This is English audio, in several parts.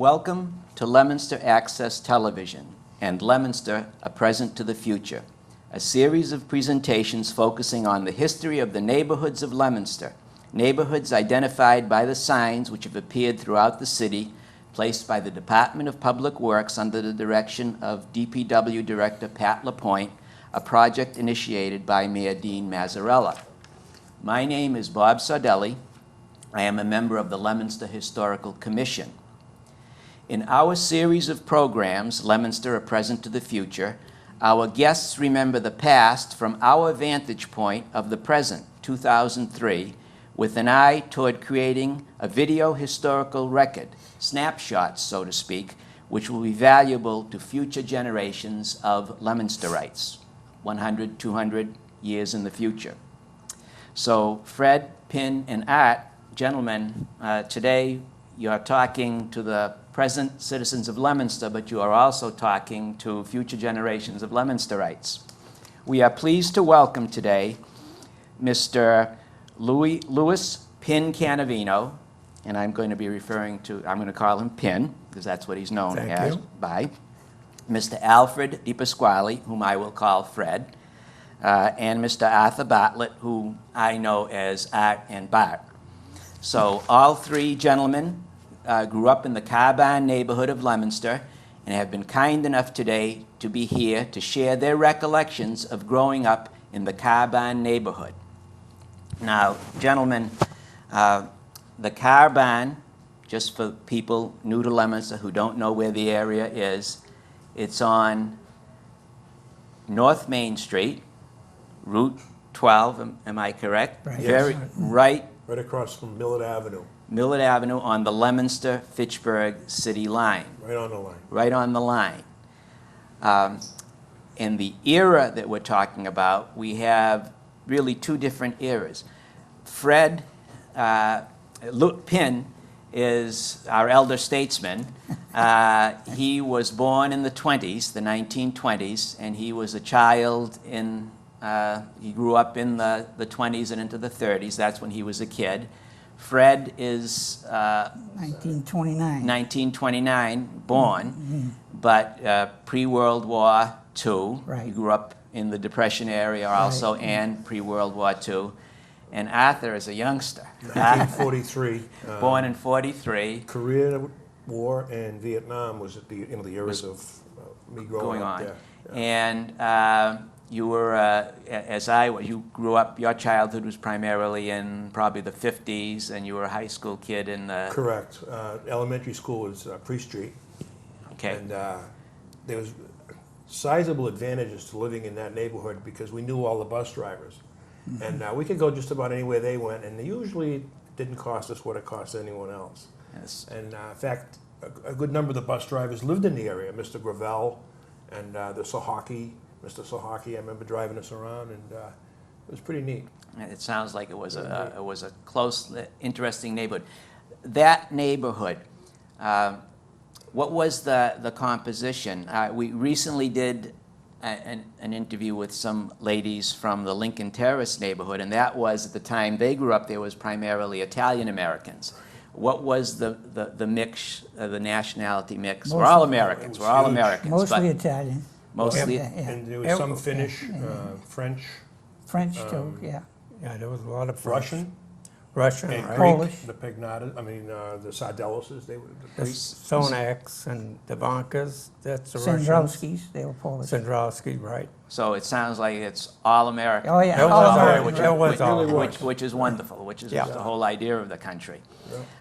Welcome to Leominster Access Television and Leominster, A Present to the Future, a series of presentations focusing on the history of the neighborhoods of Leominster, neighborhoods identified by the signs which have appeared throughout the city, placed by the Department of Public Works under the direction of DPW Director Pat LaPointe, a project initiated by Mayor Dean Mazzarella. My name is Bob Saudelli. I am a member of the Leominster Historical Commission. In our series of programs, Leominster, A Present to the Future, our guests remember the past from our vantage point of the present, 2003, with an eye toward creating a video historical record, snapshots, so to speak, which will be valuable to future generations of Leominsterites, 100, 200 years in the future. So Fred, Pin, and Art, gentlemen, today you're talking to the present citizens of Leominster, but you are also talking to future generations of Leominsterites. We are pleased to welcome today Mr. Louis Pin Canavino, and I'm going to call him Pin, because that's what he's known as by, Mr. Alfred DiPasquale, whom I will call Fred, and Mr. Arthur Bartlett, who I know as Art and Bart. So all three gentlemen grew up in the Carbine neighborhood of Leominster and have been kind enough today to be here to share their recollections of growing up in the Carbine neighborhood. Now, gentlemen, the Carbine, just for people new to Leominster who don't know where the area is, it's on North Main Street, Route 12, am I correct? Right. Yes. Right across from Millard Avenue. Millard Avenue on the Leominster-Fitchburg city line. Right on the line. Right on the line. In the era that we're talking about, we have really two different eras. Fred Pin is our elder statesman. He was born in the 20s, the 1920s, and he was a child in, he grew up in the 20s and into the 30s. That's when he was a kid. Fred is 1929 born, but pre-World War II. Right. He grew up in the Depression area also, and pre-World War II. And Arthur is a youngster. 1943. Born in 43. Korea War and Vietnam was at the eras of me growing up there. Yeah. And you were, as I was, you grew up, your childhood was primarily in probably the 50s, and you were a high school kid in the... Correct. Elementary school was Priest Street. Okay. And there was sizable advantages to living in that neighborhood because we knew all the bus drivers. Mm-hmm. And we could go just about anywhere they went, and they usually didn't cost us what it cost anyone else. Yes. And in fact, a good number of the bus drivers lived in the area. Mr. Gravel and the Sahaki, Mr. Sahaki, I remember driving us around, and it was pretty neat. It sounds like it was a close, interesting neighborhood. That neighborhood, what was the composition? We recently did an interview with some ladies from the Lincoln Terrace neighborhood, and that was, at the time they grew up, there was primarily Italian Americans. What was the mix, the nationality mix? We're all Americans. We're all Americans. Mostly Italian. Mostly. Yeah. And there was some Finnish, French. French too, yeah. Yeah, there was a lot of Russian. Russian, And right? Greek, Polish. the Pegnatas, the Saudellises, they were the The priests. Sonaks and the Vankas, that's the Russians. Sandrowskis, they were Polish. Sandrowski, right. So it sounds like it's all American. Oh, yeah. It was all all American, right. right. It was all really right. Which is wonderful, which is Yeah. the whole idea of the country.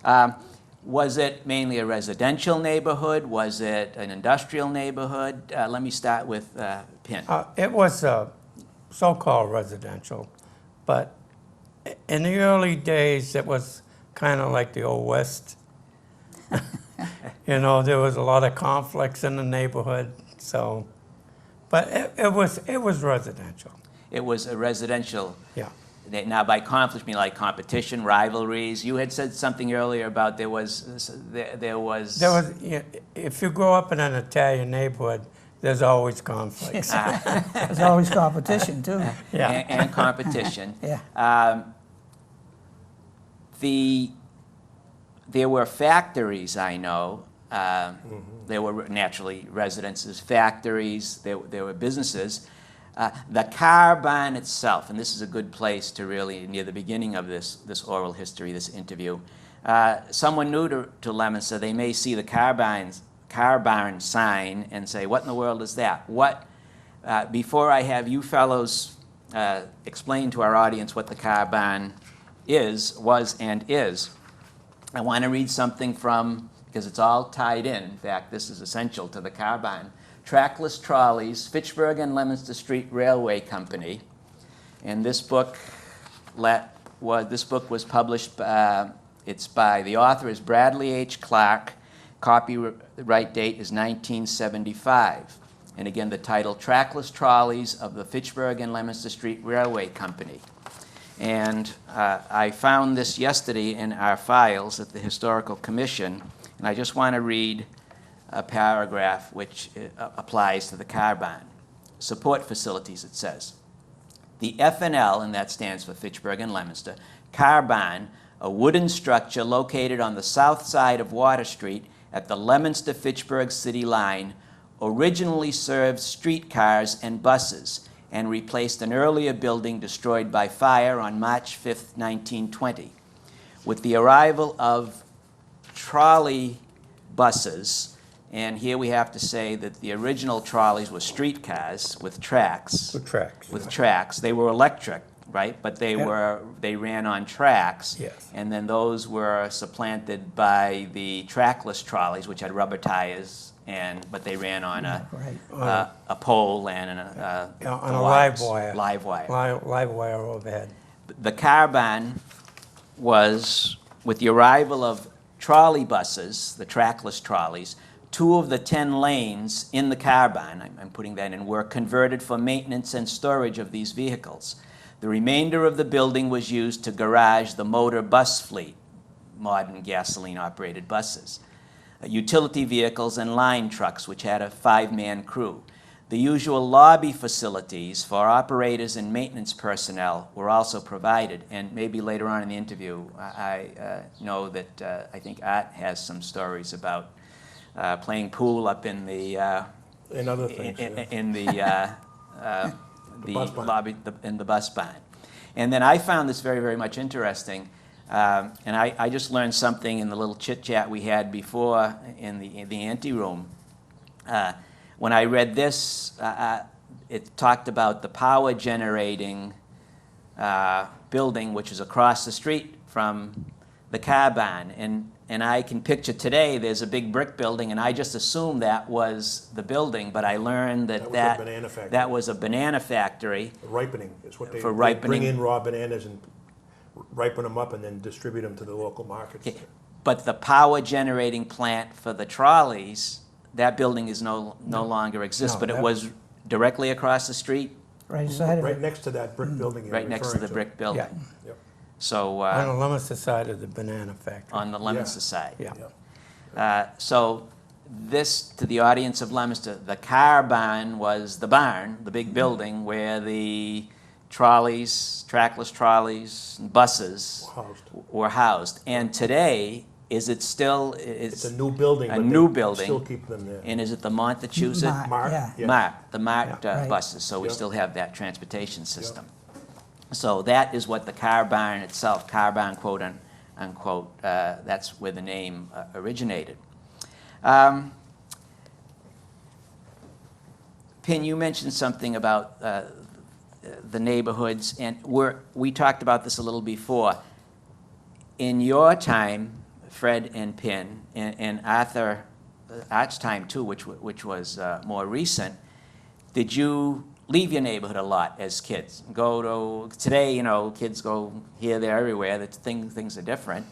Yeah. Was it mainly a residential neighborhood? Was it an industrial neighborhood? Let me start with Pin. It was so-called residential, but in the early days, it was kind of like the Old West. There was a lot of conflicts in the neighborhood, so, but it was residential. It was a residential. Yeah. Now, by conflict, you mean like competition, rivalries. You had said something earlier about there was. If you grow up in an Italian neighborhood, there's always conflicts. There's always competition too. Yeah. and competition. Yeah. There were factories, I know, There were naturally residences, factories, there were businesses. The car barn itself, and this is a good place to really, near the beginning of this oral history, this interview, someone new to Leominster, they may see the car barn sign and say, what in the world is that? Before I have you fellows explain to our audience what the car barn was and is, I want to read something from, because it's all tied in fact, this is essential to the car barn. Trackless Trolleys, Fitchburg and Leominster Street Railway Company. And this book was published, the author is Bradley H. Clark, copyright date is 1975. And again, the title, Trackless Trolleys of the Fitchburg and Leominster Street Railway Company. And I found this yesterday in our files at the Historical Commission, and I just want to read a paragraph which applies to the car barn. Support facilities, it says. The F&L, and that stands for Fitchburg and Leominster, car barn, a wooden structure located on the south side of Water Street at the Leominster-Fitchburg city line, originally served streetcars and buses and replaced an earlier building destroyed by fire on March 5, 1920. With the arrival of trolley buses, and here we have to say that the original trolleys were streetcars with tracks. With tracks. They were electric, right? But they ran on tracks. Yes. And then those were supplanted by the trackless trolleys, which had rubber tires, but they ran on a pole and on a live wire. Live wire. Live wire overhead. The car barn was, with the arrival of trolley buses, the trackless trolleys, 2 of the 10 lanes in the car barn, I'm putting that in, were converted for maintenance and storage of these vehicles. The remainder of the building was used to garage the motor bus fleet, modern gasoline-operated buses, utility vehicles and line trucks, which had a 5-man crew. The usual lobby facilities for operators and maintenance personnel were also provided, and maybe later on in the interview, I know that I think Art has some stories about playing pool up in the And other things. in the bus barn. lobby, in the bus barn. And then I found this very, very much interesting, and I just learned something in the little chit chat we had before in the anteroom. When I read this, it talked about the power generating building, which is across the street from the car barn. And I can picture today there's a big brick building, and I just assumed that was the building, but I learned that was a banana factory. Ripening is what they For they ripening. bring in raw bananas and ripen them up and then distribute them to the local markets. Okay. But the power generating plant for the trolleys, that building is no longer exists, No, but it that- was directly across the street, Right aside of Right it. next to that brick building you're right next to the referring brick building. Yeah. Yep. So On the Leominster side of the banana factory. on the Leominster side. Yeah. Yep. So this, to the audience of Leominster, the car barn was the barn, the big building where the trolleys, trackless trolleys, and buses Housed. were housed. And today, is it still? It's a new building, A but new they building. still keep them there. And is it the Montechusett? Mark, Yeah. yeah. The marked Right. buses, so we Yep. still have that transportation system. So that is what the car barn itself, car barn quote unquote, that's where the name originated. Pin, you mentioned something about the neighborhoods, and we talked about this a little before. In your time, Fred and Pin, and Art's time too, which was more recent, did you leave your neighborhood a lot as kids? Today, kids go here, there, everywhere. Things are different.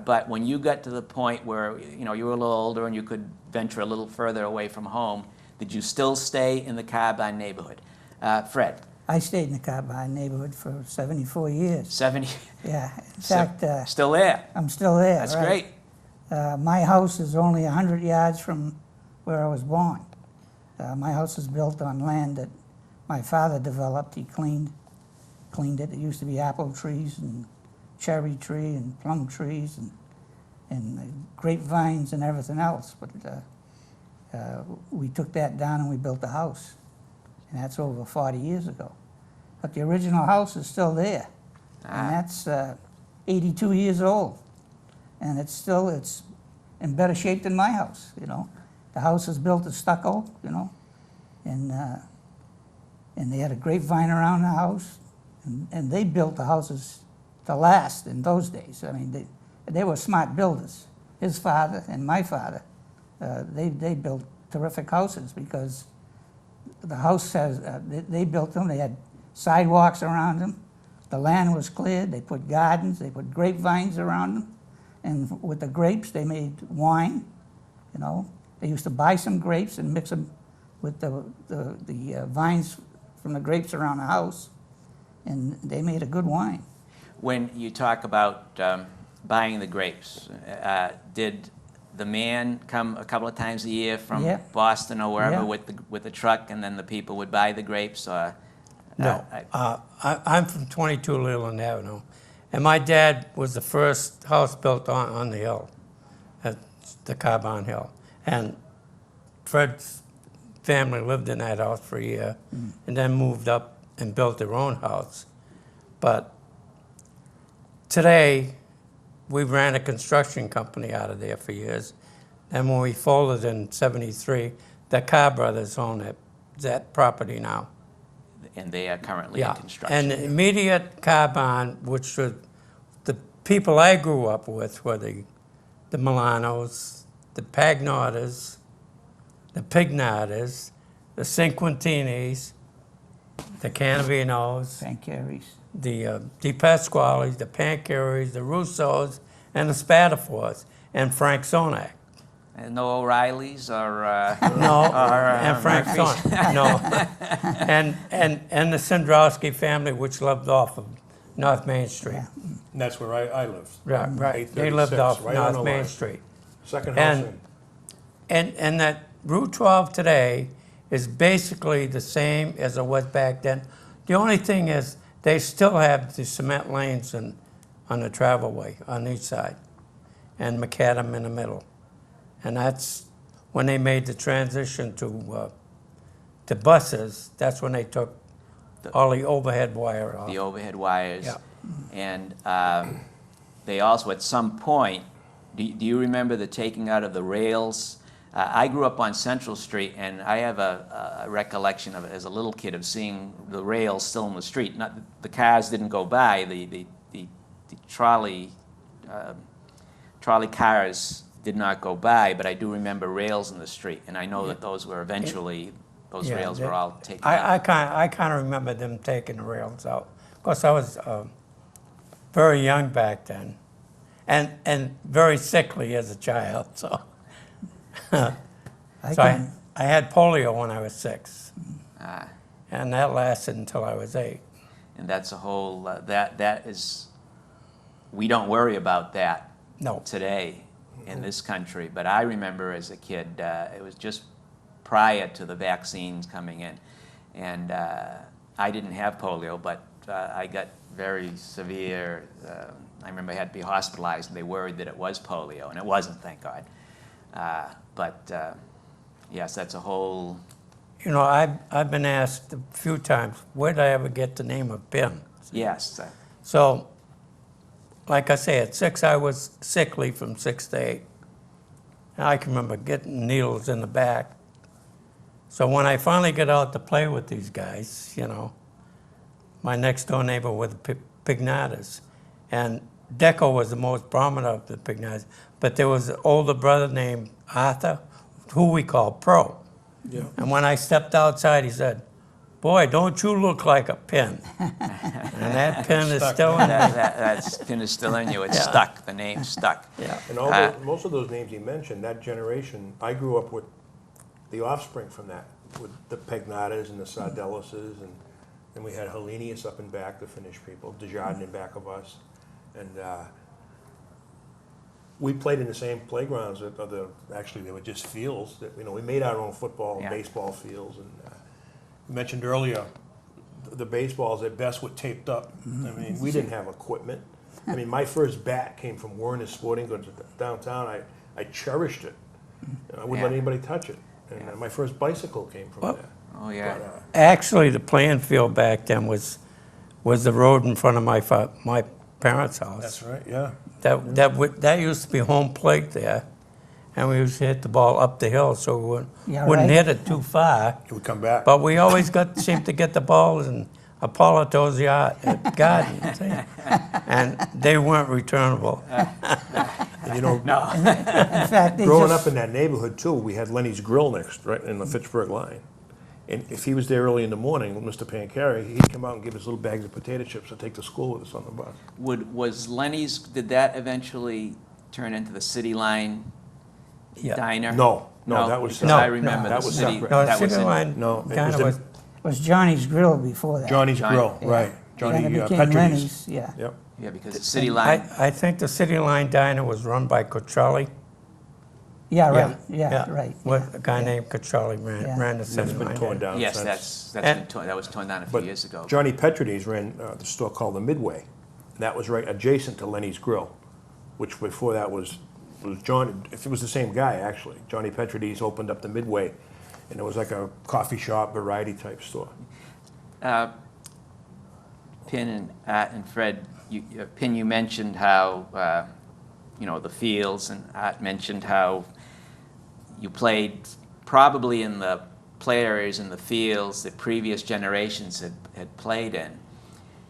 But when you got to the point where, you were a little older and you could venture a little further away from home, did you still stay in the car barn neighborhood? Fred? I stayed in the car barn neighborhood for 74 years. 70? Yeah, in fact, Still there? I'm still there. That's right. great. My house is only 100 yards from where I was born. My house is built on land that my father developed. He cleaned it. It used to be apple trees and cherry tree and plum trees, and and grapevines and everything else. But we took that down and we built a house. And that's over 40 years ago. But the original house is still there. And that's 82 years old. And it's in better shape than my house, you know. The house is built of stucco, you know, and they had a grapevine around the house, and they built the houses to last in those days. I mean, they were smart builders. His father and my father, they built terrific houses because the house has, they built them, they had sidewalks around them, the land was cleared, they put gardens, they put grapevines around them, and with the grapes they made wine, you know. They used to buy some grapes and mix them with the vines from the grapes around the house, and they made a good wine. When you talk about buying the grapes, did the man come a couple of times a year from Boston or wherever with the truck, and then the people would buy the grapes? Or No, I'm from 22 Leland Avenue, and my dad was the first house built on the hill, at the Carbon Hill. And Fred's family lived in that house for a year and then moved up and built their own house. But today, we ran a construction company out of there for years. And when we folded in '73, the Carr brothers own that property now. And they are currently in construction. And the immediate Carbon, which was the people I grew up with, were the Milanos, the Pagnotas, the Pignatas, the Cinquantinis, the Canavinos, Pancaries. the Di Pasquales, the Pancaries, the Russos, and the Spadafores, and Frank Sonak. And no O'Reillys or No, and Frank Sonak. No, and the Sandrowski family, which lived off of North Main Street. Yeah. And that's where I lived. Right. They lived 836, off right on the North Main line. Street. Second house in. And that Route 12 today is basically the same as it was back then. The only thing is they still have the cement lanes on the travelway on each side and macadam in the middle. And that's when they made the transition to buses. That's when they took all the overhead wire off. the overhead wires. Yeah. And they also, at some point, do you remember the taking out of the rails? I grew up on Central Street, and I have a recollection of it as a little kid of seeing the rails still in the street. Not the cars didn't go by, the trolley cars did not go by, but I do remember rails in the street, and I know that those were eventually, those rails were all taken out. I kind of remember them taking the rails out. Of course, I was very young back then, and very sickly as a child. So, I had polio when I was 6, and that lasted until I was 8. And that's a whole, that is, we don't worry about that today in this country. But I remember as a kid, it was just prior to the vaccines coming in. And I didn't have polio, but I got very severe, I remember I had to be hospitalized, and they worried that it was polio, and it wasn't, thank God. But yes, that's a whole... You know, I've been asked a few times, where did I ever get the name of Pim? Yes. So, like I say, at 6 I was sickly from 6 to 8. And I can remember getting needles in the back. So when I finally got out to play with these guys, you know, my next door neighbor were the Pignatas. And Deco was the most prominent of the Pignatas. But there was an older brother named Arthur, who we called Pro. Yeah. And when I stepped outside, he said, "Boy, don't you look like a pin?" And that pin is still in there. That pin is still in you. It's stuck. The name's stuck. Yeah. And most of those names you mentioned, that generation, I grew up with the offspring from that, with the Pegnatas and the Saudellises, and we had Hellenius up in back, the Finnish people, Desjardins in back of us. And we played in the same playgrounds. Actually, they were just fields. That, you know, we made our own football and baseball fields. And you mentioned earlier, the baseballs at best were taped up. I mean, we didn't have equipment. I mean, my first bat came from Warner's Sporting Goods downtown. I cherished it. I wouldn't let Yeah. anybody touch it. And my first bicycle came from Well, there. Oh, yeah. But, Actually, the playing field back then was the road in front of my parents' house. that's right, yeah. That used to be home plate there, and we used to hit the ball up the hill, so we Yeah, wouldn't right. hit it too far. It would come back. But we always seemed to get the balls in Apollo's garden, see? And they weren't returnable. And you know, In fact, they growing just, up in that neighborhood too, we had Lenny's Grill next, right in the Fitchburg line. And if he was there early in the morning, Mr. Pancari, he'd come out and give us little bags of potato chips and take to school with us on the bus. Was Lenny's, did that eventually turn into the City Line Yeah. Diner? No, that was because No, I remember that the was city. separate. No, that was City in- Line No, it kind was of was, was Johnny's Grill before that. Johnny's Johnny- Grill, Yeah. right. Johnny Then it became Petrie's. Lenny's, yeah. Yep. Yeah, because the City Line, I think the City Line Diner was run by Cotrelli. Yeah, right, yeah, right. What, a guy named Cotrelli Yeah. ran the That's City been Line torn Diner. down yes, since. that was torn down a few But years ago. Johnny Petrie's ran the store called the Midway. That was right adjacent to Lenny's Grill, which before that was John. If it was the same guy, actually, Johnny Petrie's opened up the Midway, and it was like a coffee shop, variety type store. Pin and Fred, Pin, you mentioned how, the fields, and Art mentioned how you played probably in the play areas in the fields that previous generations had played in.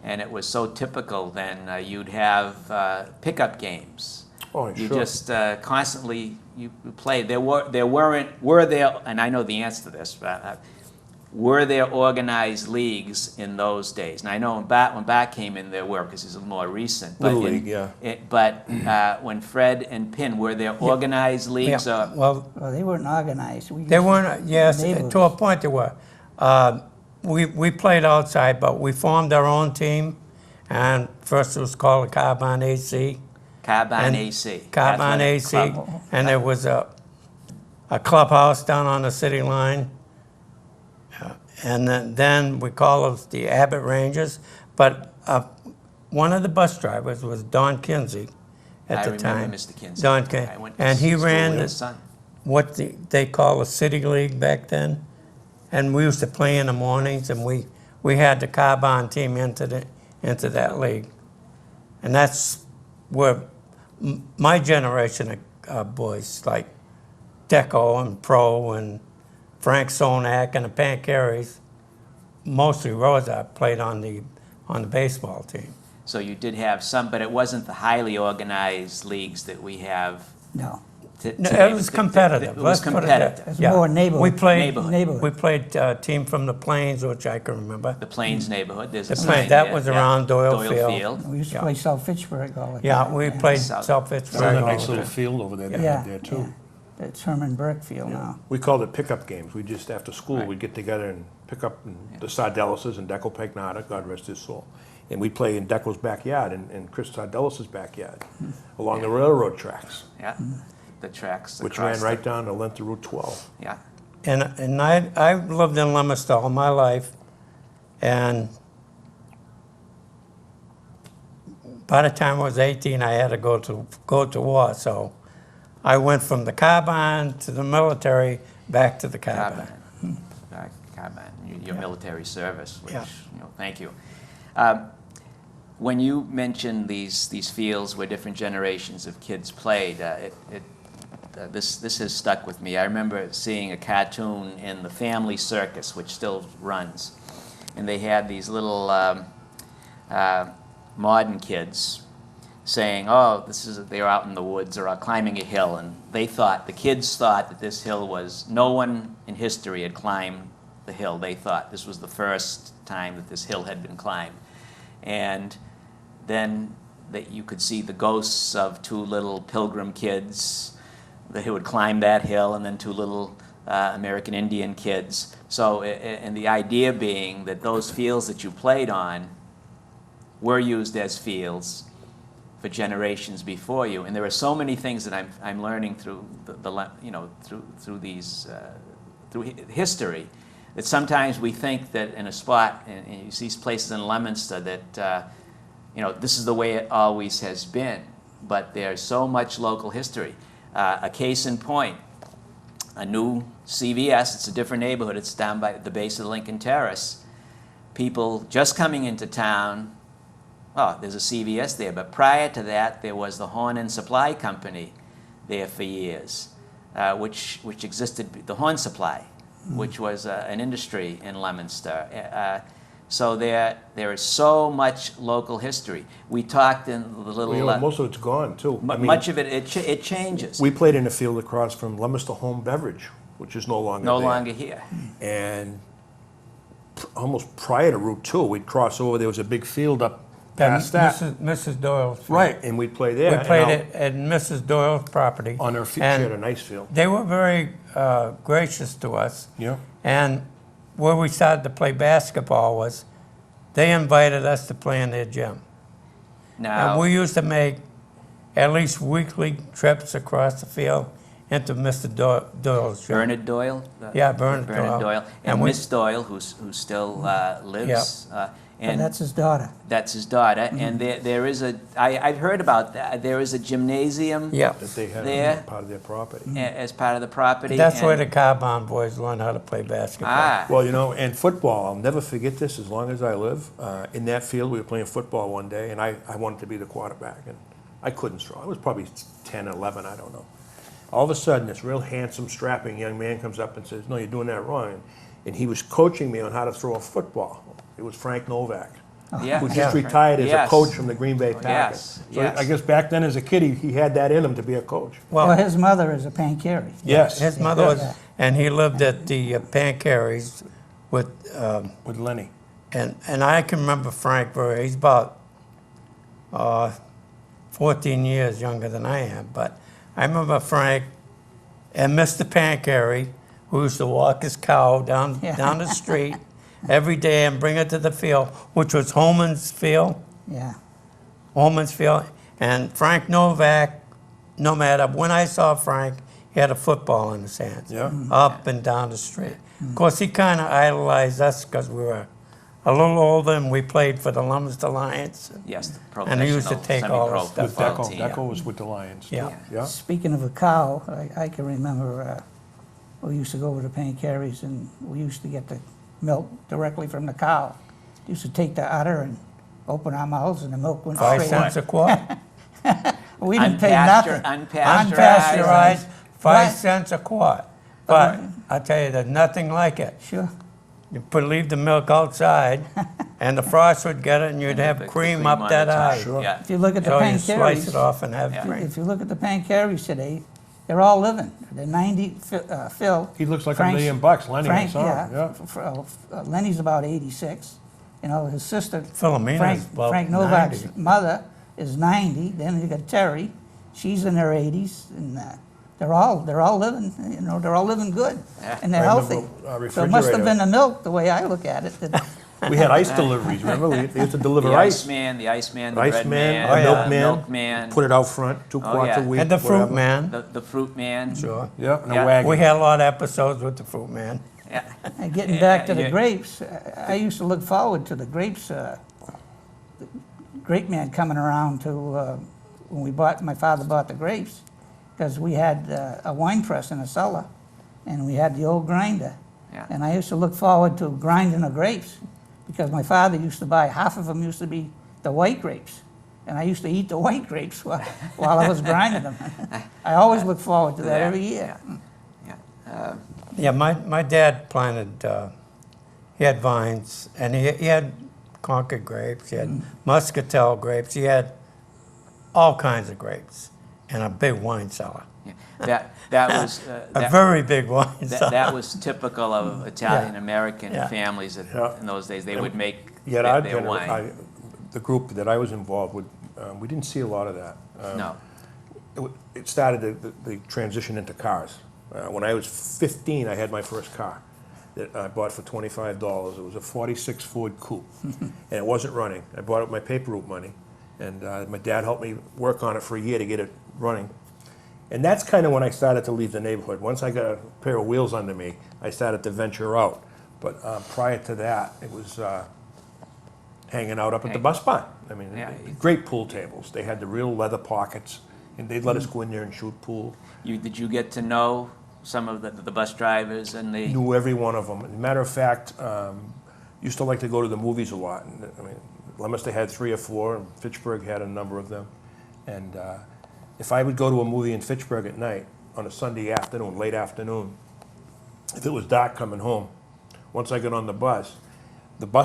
And it was so typical then, you'd have pickup games. Oh, You sure. just constantly, you played. Were there, and I know the answer to this, but were there organized leagues in those days? And I know when Bat came in, there were, because it's a little more recent. Little League, yeah. But when Fred and Pin, were there organized leagues? Yeah, Or, well, Well, they weren't organized. We they just- weren't, yes, neighborhoods. to a point they were. We played outside, but we formed our own team, and first it was called the Carbine AC. Carbine And AC. Carbine Athletic AC, Club. and there was a clubhouse down on the city line. And then we called it the Abbott Rangers, but one of the bus drivers was Don Kinsey at the time. I remember Mr. Kinsey. Don I Kinsey, went to and he school ran with his son. what they call a city league back then, and we used to play in the mornings, and we had the Carbine team into that league, and that's where my generation of boys like Deco and Pro and Frank Sonak and the Pancaries, mostly Rosa, played on the baseball team. So you did have some, but it wasn't the highly organized leagues that we have No, No, today. it was competitive. It was Let's put it competitive. that- it's more neighborhood. We played. Neighborhood. Neighborhood. We played a team from the Plains, which I can remember. The Plains neighborhood, there's a The sign Plains, that there, was yeah. around Doyle Field. Field. We used to Yeah. play South Fitchburg all the time. Yeah, we played South- South Fitchburg. There's a all nice the little time. field over there they Yeah, had there too. yeah. It's Herman Burke Field now. We called it pickup games. We just, after school, we'd get together and pick up the Saudellises and Deco Pagnata, God rest his soul. And we'd play in Deco's backyard and Chris Saudellis' backyard, along the railroad tracks, Yeah, the tracks. which across ran right down the length of Route 12. Yeah, And I lived in Leominster all my life, and by the time I was 18, I had to go to war. So I went from the Carbine to the military, back to the Carbine. Carbine, your military service, which, Yeah. thank you. When you mentioned these fields where different generations of kids played, this has stuck with me. I remember seeing a cartoon in the Family Circus, which still runs, and they had these little modern kids saying, "Oh, they're out in the woods or out climbing a hill," and the kids thought that this hill no one in history had climbed the hill. They thought this was the first time that this hill had been climbed, and then that you could see the ghosts of two little pilgrim kids who would climb that hill, and then two little American Indian kids. So, and the idea being that those fields that you played on were used as fields for generations before you. And there are so many things that I'm learning through through history, that sometimes we think that in a spot, and you see places in Leominster that this is the way it always has been, but there's so much local history. A case in point, a new CVS, it's a different neighborhood, it's down by the base of Lincoln Terrace. People just coming into town, oh, there's a CVS there, but prior to that, there was the Horn and Supply Company there for years, which existed, the Horn Supply, which was an industry in Leominster. So there is so much local history. We talked in the little... Most of it's gone, too. I mean, much of it changes. we played in a field across from Leominster Home Beverage, which is no longer No there. longer here. And almost prior to Route 2, we'd cross over, there was a big field up past that. Mrs. Doyle's field. Right, and we'd play there. We and played out it at Mrs. Doyle's property. on her field. She and had a nice field. They were very gracious to us. Yeah. And where we started to play basketball was they invited us to play in their gym. Now, And we used to make at least weekly trips across the field into Mr. Doyle's gym. Bernard Doyle? Yeah, Bernard Doyle. And And we- Miss Doyle, who still lives. And And that's his daughter. that's his daughter. And there is I've heard about that. There is a gymnasium Yeah. That they had There. on part of their property. As part of the property. That's where and- the Carbon boys learned how to play basketball. Ah, Well, and football, I'll never forget this as long as I live. In that field, we were playing football one day, and I wanted to be the quarterback, and I couldn't throw. I was probably 10, 11, I don't know. All of a sudden, this real handsome, strapping young man comes up and says, "No, you're doing that wrong." And he was coaching me on how to throw a football. It was Frank Novak, yeah. who just Yeah. retired as a Yes. coach from the Green Bay Packers. Yes, So yes. I guess back then as a kid, he had that in him to be a coach. Well, his mother is a Pancari. Yes. His mother was, Yeah. and he lived at the Pancaries with, With Lenny. and I can remember Frank very, he's about 14 years younger than I am, but I remember Frank and Mr. Pancari, who used to walk his cow down Yeah. the street every day and bring it to the field, which was Holman's Field. Yeah. Holman's Field. And Frank Novak, no matter when I saw Frank, he had a football in his hands, Yeah. up and down the street. Of course, he kind of idolized us because we were a little older and we played for the Leominster Lions. Yes, the And professional, he used to take all semi-pro the stuff With football Deco. team. Deco was with the Lions. Yeah. Yeah. Speaking of a cow, I can remember we used to go over to Pancari's and we used to get the milk directly from the cow. Used to take the udder and open our mouths and the milk went 5 straight. cents a quart. We didn't pay nothing. Unpasteurized, 5 Right. cents a quart. But I tell you, there's nothing like it. Sure. You leave the milk outside and the frost would get it and you'd have The cream on up the that top. high. Sure. Yeah. If you look at the So you slice it Pancari's, off and have Yeah. cream. if you look at the Pancari's today, they're all living. They're 90, Phil. He looks like Frank's- $1 million, Lenny. I Frank, saw him. yeah. Lenny's about 86. His sister, Philomena's about Frank Novak's 90. mother is 90. Then you got Terry, she's in her 80s, and they're all living. They're all living good, Yeah. and they're I healthy. remember, So it must have refrigerator. been the milk, the way I look at it. That, We had ice deliveries, remember? They used to deliver The ice. Iceman, the Bread Iceman, Man, Oh, yeah. Milkman, Put it out front, 2 Oh, quarts yeah. a week. And the fruit whatever. man. the Fruit Man. Sure. Yeah, and Yeah. a wagon. We had a lot of episodes with the fruit man. Yeah. and getting back to the Yeah. grapes, I used to look forward to the grapes. The grape man coming around to when my father bought the grapes, because we had a wine press in the cellar, and we had the old grinder. Yeah. And I used to look forward to grinding the grapes, because my father used to buy, half of them used to be the white grapes. And I used to eat the white grapes while I was grinding them. I always look forward to that every year. Yeah. Yeah, my dad planted, he had vines, and he had Concord grapes, he had Muscatel grapes, he had all kinds of grapes, and a big wine cellar. Yeah. That was A very big wine cellar. that was typical of Italian American Yeah. families Yeah. in those days. They would make Yet our their wine. the group that I was involved with, we didn't see a lot of that. No. It started the transition into cars. When I was 15, I had my first car that I bought for $25. It was a 46 Ford Coupe, and it wasn't running. I bought it with my paper route money, and my dad helped me work on it for a year to get it running. And that's kind of when I started to leave the neighborhood. Once I got a pair of wheels under me, I started to venture out. But prior to that, it was hanging out up at the bus barn. I mean, Yeah. great pool tables. They had the real leather pockets, and they'd let us go in there and shoot pool. Did you get to know some of the bus drivers and the? Knew every one of them. As a matter of fact, used to like to go to the movies a lot. And, I mean, Leominster had 3 or 4, and Fitchburg had a number of them. And if I would go to a movie in Fitchburg at night, on a Sunday afternoon, late afternoon, if it was dark coming home, once I got on the bus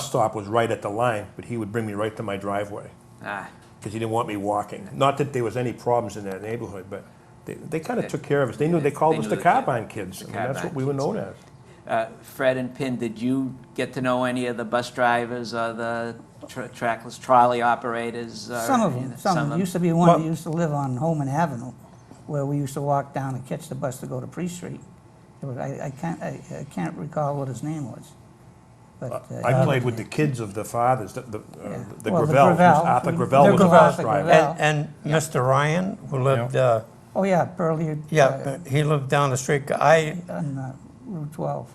stop was right at the line, but he would bring me right to my driveway Ah, because he didn't want me walking. Not that there was any problems in that neighborhood, but they kind of took care of us. They called They us knew the the Carbine Kids. the I mean, that's Carbine what we were Kids. known as. Fred and Pin, did you get to know any of the bus drivers or the trackless trolley operators? Or Some of any them, some of them. Used to be one Well- that used to live on Holman Avenue, where we used to walk down and catch the bus to go to Priest Street. I can't recall what his name was. But, I played with the kids of the fathers, the Well, the Gravels. Gravels. Arthur The Gravel was a Gravels, bus the driver. Gravel. And Mr. Ryan, who lived, Oh, yeah, Pearlie. he lived down the street. On Route 12.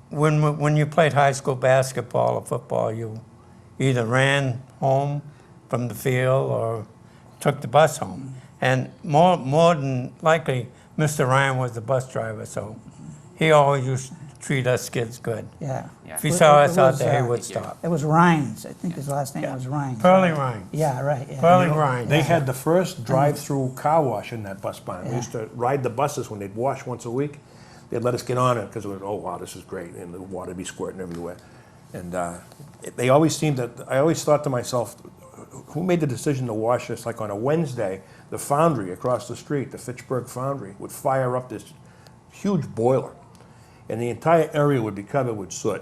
When you played high school basketball or football, you either ran home from the field or took the bus home. And more than likely, Mr. Ryan was the bus driver, so he always used to treat us kids good. Yeah. Yeah. If he saw It us out was, there, he uh, would stop. It was Rhines. I think his last name was Rhines. Pearlie Ryan. Yeah, right. Yeah. Pearlie Ryan. They had the first drive-through car wash in that bus barn. We Yeah. used to ride the buses when they'd wash once a week. They'd let us get on it because it was, oh wow, this is great, and the water would be squirting everywhere. And they always seemed that, I always thought to myself, who made the decision to wash this? Like on a Wednesday, the foundry across the street, the Fitchburg foundry, would fire up this huge boiler, and the entire area would be covered with soot.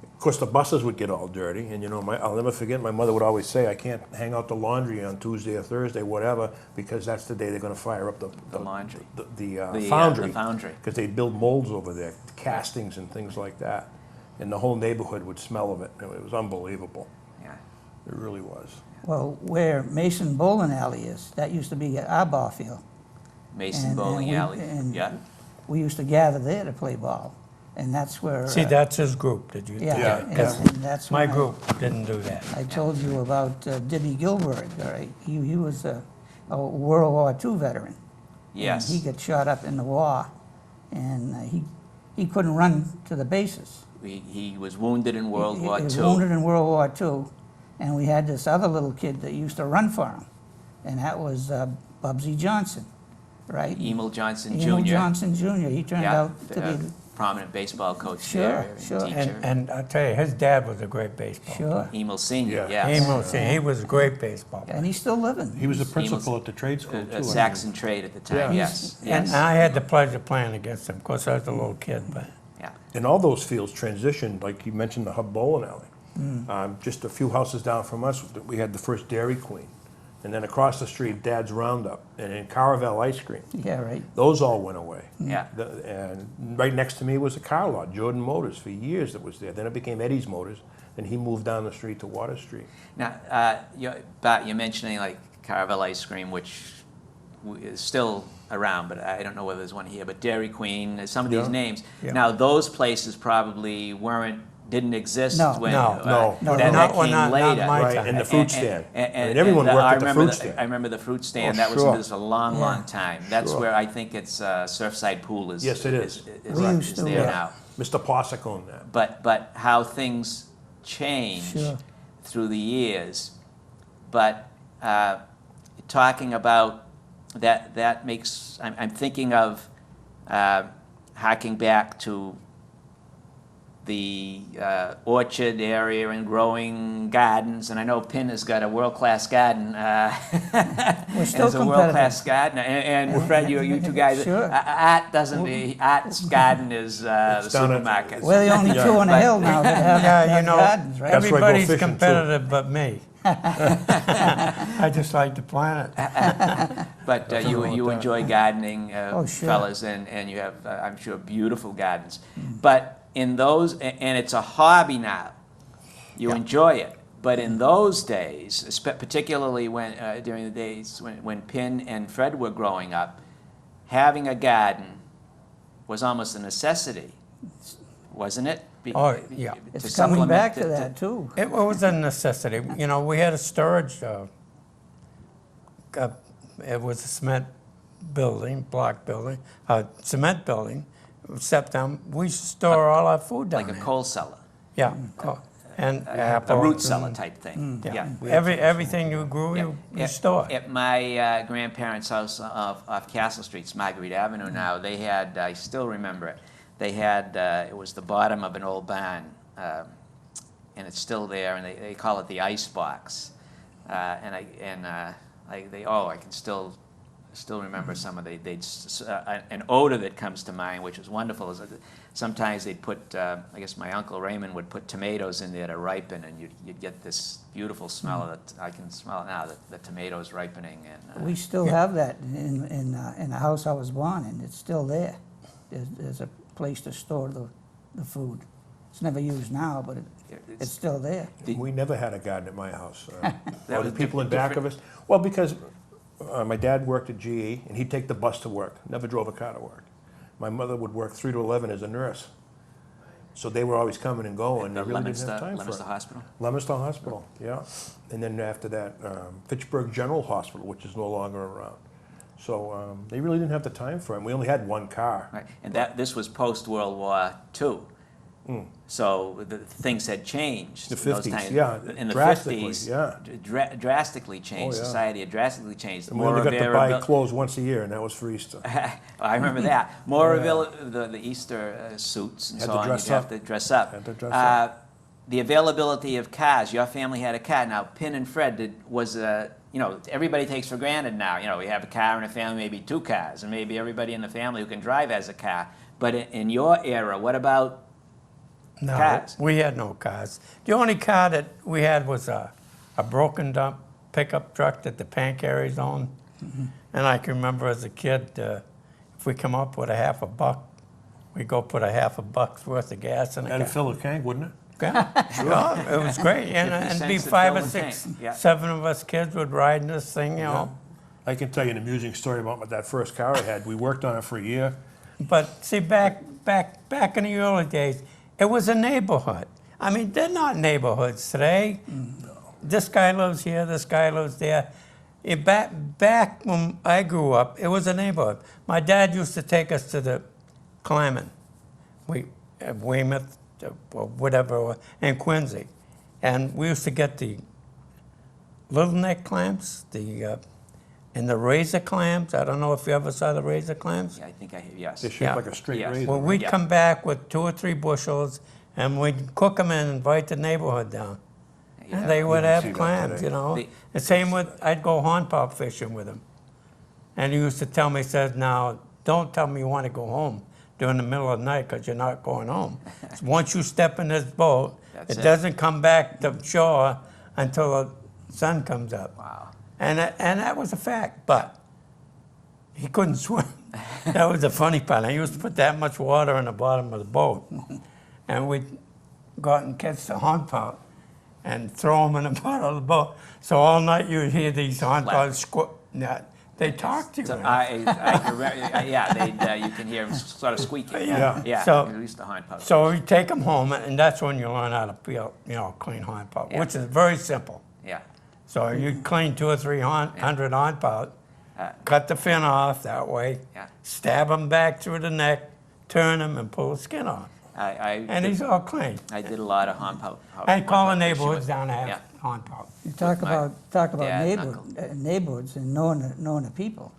Of course, the buses would get all dirty, and I'll never forget, my mother would always say, I can't hang out the laundry on Tuesday or Thursday, whatever, because that's the day they're gonna fire up the laundry. the foundry. The foundry. Because they build molds over there, castings and things like that. And the whole neighborhood would smell of it. It was unbelievable. Yeah. It really was. Well, where Mason Bowling Alley is, that used to be our ball field. Mason And- Bowling and we- Alley. and Yeah. We used to gather there to play ball, and that's where. See, that's his group, did you? Yeah, Yeah. and- Because and that's my when I- group didn't do that. I told you about Dibby Gilbert, all right? He was a World War II veteran. Yes. And he got shot up in the war, and he couldn't run to the bases. He was wounded in World He War was II. wounded in World War II, and we had this other little kid that used to run for him, and that was Bubsy Johnson, right? Emil Johnson Jr. Emil Johnson Jr. He turned Yeah, out to be, prominent baseball coach Sure, there, sure. teacher. And I tell you, his dad was a great baseball player. sure, Emil Sr., Yeah. yes. He was a great baseball player. and he's still living. He was a principal at the trade school, too. Saxon trade at the time, Yeah. yes. And Yes. I had the pleasure of playing against him. Of course, I was a little kid, but Yeah. And all those fields transitioned, like you mentioned, the Hub Bowling Alley. Just a few houses down from us, we had the first Dairy Queen. And then across the street, Dad's Roundup, and then Caravel Ice Cream. Yeah, right. Those all went away. Yeah. And right next to me was a car lot, Jordan Motors, for years that was there. Then it became Eddie's Motors, and he moved down the street to Water Street. Now, you're mentioning like Caravel ice cream, which is still around, but I don't know whether there's one here. But Dairy Queen, some of these Yeah. names. Yeah. Now, those places probably didn't exist No. when No. that Not- came not later. my Right, time. and the fruit stand. I mean, And everyone worked I at the remember fruit stand. I remember the fruit stand. Oh, That was sure. just a long, long Yeah. time. That's Sure. where I think it's Surfside Pool is. Yes, it is. We used to, there yeah. now. Mr. Posick owned that. But how things change Sure. through the years. But talking about that makes I'm thinking of harking back to the orchard area and growing gardens, and I know Pin has got a world-class garden. We're still As a world-class garden, and Fred, you two guys. Sure. Art doesn't. Art's garden is the It's down at- supermarket. We're the only Yeah. two on the But- hill now that have, yeah, have you know, gardens, right? That's where I go everybody's fishing, too. competitive but me. I just like to plant it. But you enjoy gardening, Oh, sure. fellas, and you have, I'm sure, beautiful gardens. But in those, and it's a hobby now, you enjoy it. But in those days, particularly when during the days when Pin and Fred were growing up, having a garden was almost a necessity. wasn't it? Oh, yeah. To It's coming supplement back the- to that, too. It was a necessity. You know, we had a storage, it was a cement building, block building, a cement building, except we used to store all our food down Like a there. coal cellar, Yeah, and a apples. root cellar and- type thing, yeah. Everything you grew, you store. At my grandparents' house off Castle Street, it's Marguerite Avenue now, they had, I still remember it, they had, it was the bottom of an old barn, and it's still there, and they call it the ice box. I can still remember some of an odor that comes to mind, which was wonderful. Is that sometimes they'd put, I guess my Uncle Raymond would put tomatoes in there to ripen, and you'd get this beautiful smell of it. I can smell it now, the tomatoes ripening. And We still have that in the house I was born in. It's still there. There's a place to store the food. It's never used now, but it's still there. We never had a garden at my house. That Or was the people in back of us. Well, because my dad worked at GE, and he'd take the bus to work, never drove a car to work. My mother would work 3 to 11 as a nurse. So they were always coming and going. the They really didn't have time for Leominster it. Hospital. Leominster Hospital, yeah. And then after that, Fitchburg General Hospital, which is no longer around. So they really didn't have the time for it. We only had 1 car. Right, and this was post-World War II. So things had changed. The in those 50s, times. yeah, In the drastically, 50s, yeah. drastically changed. Oh, yeah. Society had drastically changed. And we only got to buy clothes once a year, and that was for Easter. I remember that. More the Easter suits and Had so to on. dress You'd have up. to dress up. Had to dress up. The availability of cars. Your family had a car. Now, Pin and Fred everybody takes for granted now. You know, we have a car in a family, maybe 2 cars, and maybe everybody in the family who can drive has a car. But in your era, what about No, cars? we had no cars. The only car that we had was a broken dump pickup truck that the Pancaries owned. And I can remember as a kid, if we come up with $50, we'd go put $50 worth of gas in a That'd car. fill a tank, wouldn't it? Yeah, sure, it was great. And 50 it'd be cents to 5 or fill the 6, tank, yeah. 7 of us kids would ride in this thing, you know. I can tell you an amusing story about that first car I had. We worked on it for a year. But see, back in the early days, it was a neighborhood. I mean, they're not neighborhoods today. This guy lives here, this guy lives there. Back when I grew up, it was a neighborhood. My dad used to take us to the climbing, Weymouth, or whatever, and Quincy. And we used to get the little neck clams, and the razor clams. I don't know if you ever saw the razor clams. Yeah, I think I have, yes. They're shaped Yeah. like a straight Yes. razor. Well, we'd Yeah. come back with 2 or 3 bushels, and we'd cook them and invite the neighborhood down. Yeah. And they would You can have see that clams, today. you know. The- The same with, I'd go hornpout fishing with him. And he used to tell me, he says, now, don't tell me you want to go home during the middle of the night, because you're not going home. Once you step in this boat, That's it it. doesn't come back to shore until the sun comes up. Wow. And that was a fact, but he couldn't swim. That was the funny part. I used to put that much water in the bottom of the boat, and we'd go out and catch the hornpout and throw them in the bottom of the boat. So all night you'd hear these hornpouts they talk to you. So you can hear them sort of squeaking. Yeah. Yeah, So- at least the hornpout. So we take them home, and that's when you learn how to peel, clean hornpout, Yeah. which is very simple. Yeah. So you clean 200 or 300 hornpout, cut the fin off that way, Yeah. stab them back through the neck, turn them, and pull the skin off. And he's all clean. I did a lot of hornpout. I call the hornpout fishing neighborhoods with- down to have Yeah. hornpout. You talk my about dad and neighborhoods and knowing the people.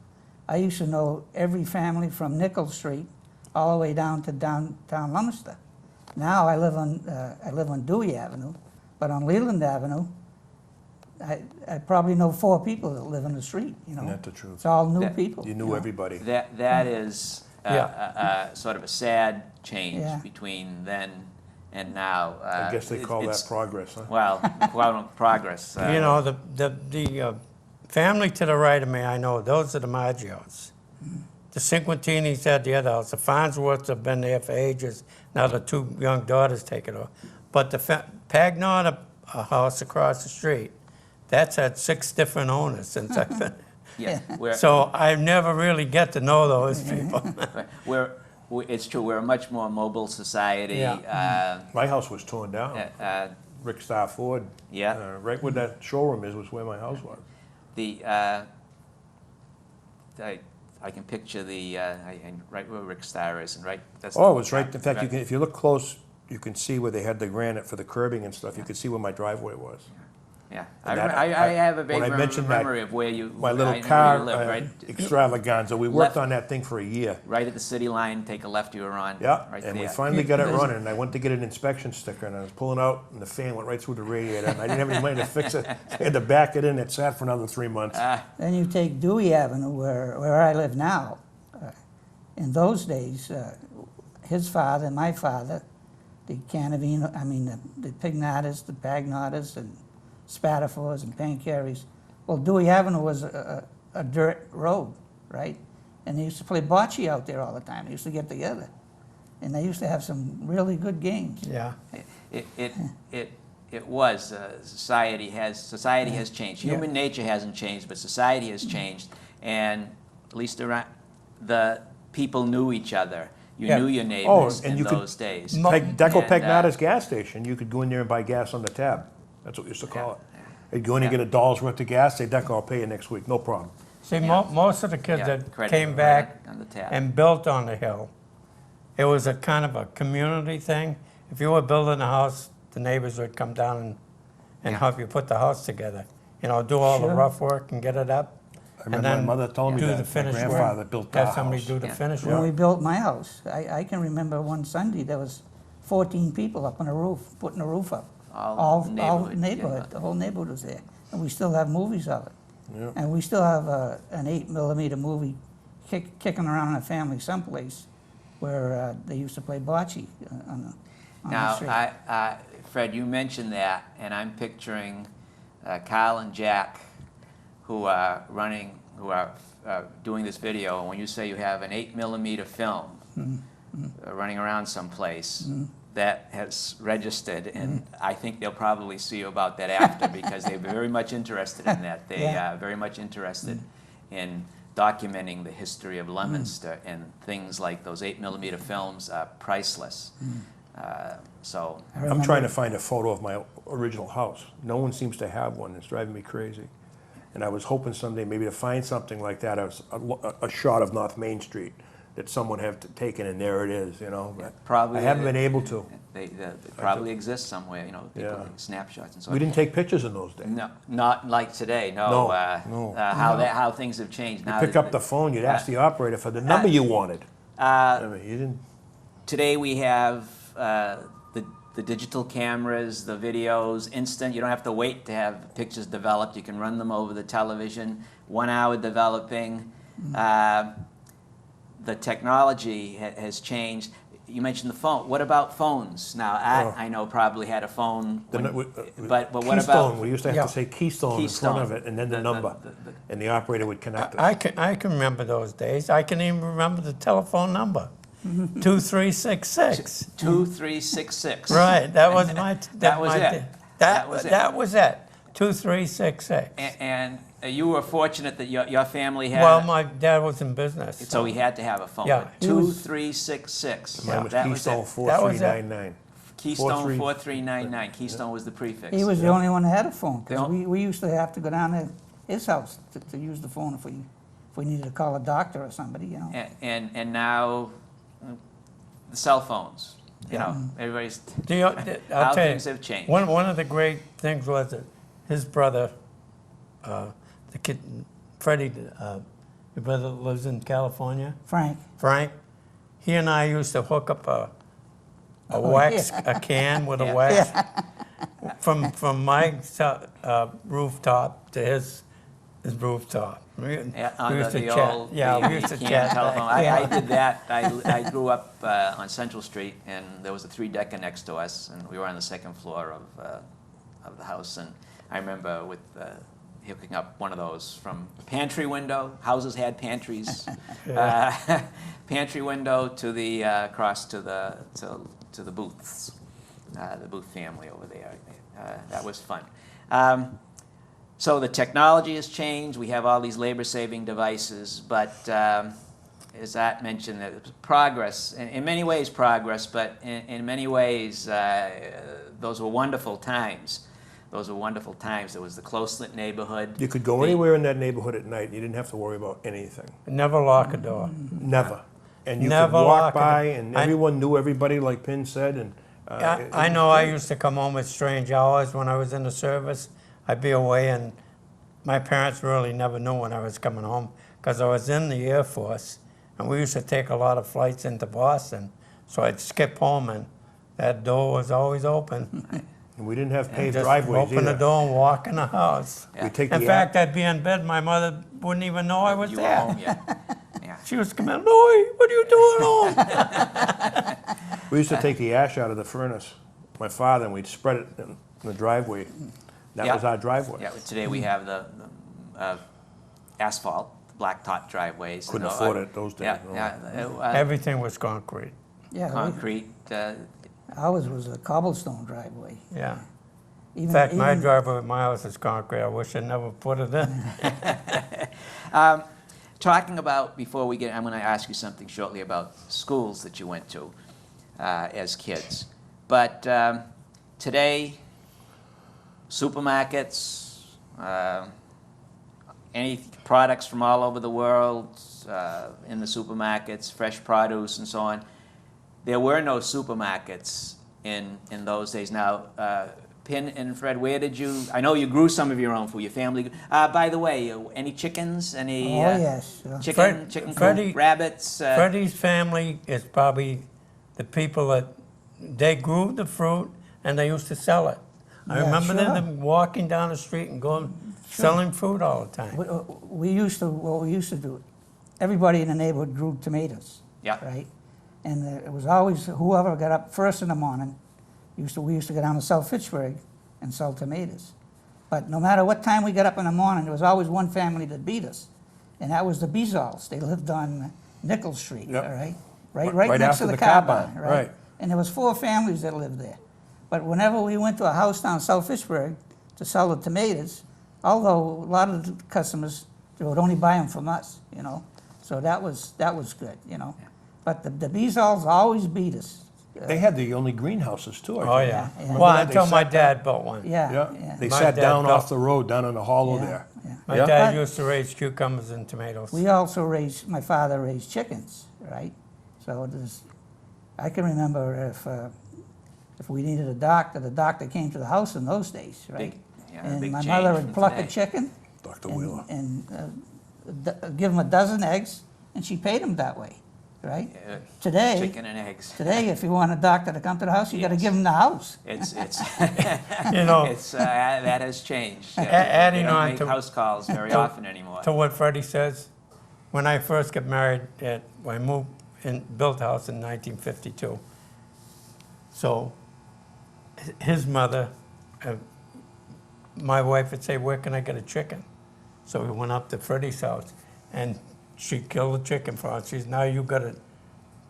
I used to know every family from Nichols Street all the way down to downtown Leominster. Now I live on Dewey Avenue, but on Leland Avenue, I probably know 4 people that live in the street. Isn't that the truth? It's all new That- people. You knew everybody. That is Yeah. sort of a sad change Yeah. between then and now. I guess they call that it's- progress, huh? Well, progress. The family to the right of me, I know, those are the Maggios. The Cinquantinis had the other house. The Farnsworths have been there for ages. Now the 2 young daughters take it over. But the Pagnotta house across the street, that's had 6 different owners since I've been. Yeah. So I never really get to know those people. We're It's true, we're a much more mobile society. My house was torn down. Rick Starr Ford. Yeah. Right where that showroom is was where my house was. I can picture right where Rick Starr is, and right. That's Oh, it was right. In fact, you can, if you look close, you can see where they had the granite for the curbing and stuff. You can see where my driveway was. Yeah, And I have a when I vague mentioned that, memory of where you. My I little know where car you live, right? extravaganza. We worked Left- on that thing for a year. Right at the city line, take a left, you were on. Yeah, Right and we there. finally got it running, and I went to get an inspection sticker, and I was pulling out, and the fan went right through the radiator, and I didn't have any money to fix it. I had to back it in. It sat for another 3 months. Then you take Dewey Avenue, where I live now. In those days, his father, my father, the Canavino, the Pignatas, the Pagnatas, and Spatafores and Pancaries. Well, Dewey Avenue was a dirt road, right? And they used to play bocce out there all the time. They used to get together. And they used to have some really good games. Yeah. It was society has changed. Human nature hasn't changed, but society has changed, and at least around the people knew each other. You Yeah. knew your neighbors and in you could- those days. Deco And, Pagnata's gas station. You could go in there and buy gas on the tab. That's what we used to call it. You'd go in and get $1 worth of gas. Say, Deco, I'll pay you next week. No problem. See, Yeah. most of the kids Yeah, that credit came right back on the tab. and built on the hill, it was a kind of a community thing. If you were building a house, the neighbors would come down and Yeah. help you put the house together. You know, do all the Sure. rough work and get it up. I remember my mother told me do that. the My finish work. grandfather built our Have somebody house. do the Yeah. finish When work. we built my house, I can remember one Sunday, there was 14 people up on the roof, putting the roof up. All All neighborhood, neighborhood, yeah. the whole neighborhood was there. And we still have movies of it. Yeah. And we still have an 8mm movie kicking around in a family someplace where they used to play bocce on the Now, street. Fred, you mentioned that, and I'm picturing Kyle and Jack, who are doing this video. And when you say you have an 8mm film running around someplace, that has registered, and I think they'll probably see you about that after, because they're very much interested in that. They Yeah. are very much interested in documenting the history of Leominster, and things like those 8mm films are priceless. So, I I'm remember- trying to find a photo of my original house. No one seems to have one. It's driving me crazy. And I was hoping someday maybe to find something like that, a shot of North Main Street that someone have taken, and there it is, you know. But probably I haven't been able to. They probably exist somewhere, you know, people Yeah. like snapshots and so We on. didn't take pictures in those days. No, not like today. No, No, no. how things have changed now. Pick that- up the phone, you'd ask the operator for the number you wanted. I mean, you didn't. Today we have the digital cameras, the videos, instant. You don't have to wait to have pictures developed. You can run them over the television. 1 hour developing. The technology has changed. You mentioned the phone. What about phones? Now, I know probably had a phone, The but what Keystone, about? we used to have Yeah. to say Keystone in front of it, and then the number, and the operator would connect us. I can remember those days. I can even remember the telephone number, 2366. 2366. Right, that was my. That was it. That was it. That was it. 2366. And you were fortunate that your family had. Well, my dad was in business. So he had to have a phone. Yeah. 2366. Mine was That was Keystone it. 4399. Keystone 4399. Keystone was the prefix. He was the only one that had a phone, Yeah. because we used to have to go down to his house to use the phone if we needed to call a doctor or somebody, you know. And now the cell phones. You know, everybody's. I'll How tell things you, have changed. One of the great things was that his brother, the kid, Freddie, your brother lives in California, Frank, he and I used to hook up a can with Yeah. a wax from my rooftop to his rooftop. We On used to the chat. old Yeah, we used to can chat. telephone. Yeah. I did that. I grew up on Central Street, and there was a 3-decker next to us, and we were on the second floor of the house. And I remember with hooking up one of those from a pantry window. Houses had pantries. Pantry window to the across to the Booths, the Booth family over there. That was fun. So the technology has changed. We have all these labor-saving devices, but as Art mentioned, that it was progress, in many ways progress, but in many ways those were wonderful times. Those were wonderful times. There was the close-knit neighborhood. You could go anywhere in that neighborhood at night, and you didn't have to worry about anything. Never lock a door. Never. And you Never could walk lock it. by, and everyone knew everybody, like Pin said, and... I know I used to come home at strange hours when I was in the service. I'd be away, and my parents really never knew when I was coming home because I was in the Air Force, and we used to take a lot of flights into Boston. So I'd skip home, and that door was always open. And we didn't have paved Just driveways open the either. door and walk in the house. Yeah. We take In the fact, I'd be in bed, my mother wouldn't even know I was You were there. home, yeah. Yeah. She was coming, Louie, what are you doing home? We used to take the ash out of the furnace, my father, and we'd spread it in the driveway. That Yeah. was our driveway. Yeah, today we have the asphalt, blacktop driveways. Couldn't and, afford it those days, Yeah, no. yeah. Everything was concrete. Yeah, Concrete. ours was a cobblestone driveway. Yeah. Even, In fact, my even- driveway at my house is concrete. I wish I never put it in. Talking about, before we get, I'm going to ask you something shortly about schools that you went to as kids. But today, supermarkets, any products from all over the world in the supermarkets, fresh produce and so on. There were no supermarkets in those days. Now, Pin and Fred, where did you, I know you grew some of your own food, your family. By the way, any chickens? Any Oh, yes. Sure. chicken Freddie- coop, rabbits? Freddie's family is probably the people that they grew the fruit and they used to sell it. I Yeah, remember sure. them walking down the street and going selling fruit all the time. We used to, what we used to do, everybody in the neighborhood grew tomatoes. Yeah. Right? And it was always whoever got up first in the morning, we used to go down to South Fitchburg and sell tomatoes. But no matter what time we got up in the morning, there was always one family that beat us. And that was the Beazals. They lived on Nickel Street, Yep. all right? Right Right next after to the the car car barn, barn, right? right. And there was 4 families that lived there. But whenever we went to a house down South Fitchburg to sell the tomatoes, although a lot of the customers, they would only buy them from us, you know? So that was good, you know? But the Beazals always beat us. They had the only greenhouses too, I Oh, think. yeah. Yeah. Well, Remember that? until They my sat dad built one. Yeah, Yeah, yeah. they My sat dad down built- off the road, down in the hollow Yeah, there. yeah. My Yeah. dad used to raise cucumbers and tomatoes. We also my father raised chickens, right? So I can remember if we needed a doctor, the doctor came to the house in those days, right? And big my change mother from would pluck today. a chicken Dr. Wheeler. and give him a dozen eggs, and she paid him that way, right? Today, Chicken and eggs. today, if you want a doctor to come to the house, you got to Yes. give him the house. It's You know, that has changed. adding They don't on make to- house calls very often anymore. to what Freddie says, when I first got married, I moved and built a house in 1952. So his mother, my wife would say, "Where can I get a chicken?" So we went up to Freddie's house, and she killed the chicken for us. She says, "Now you got to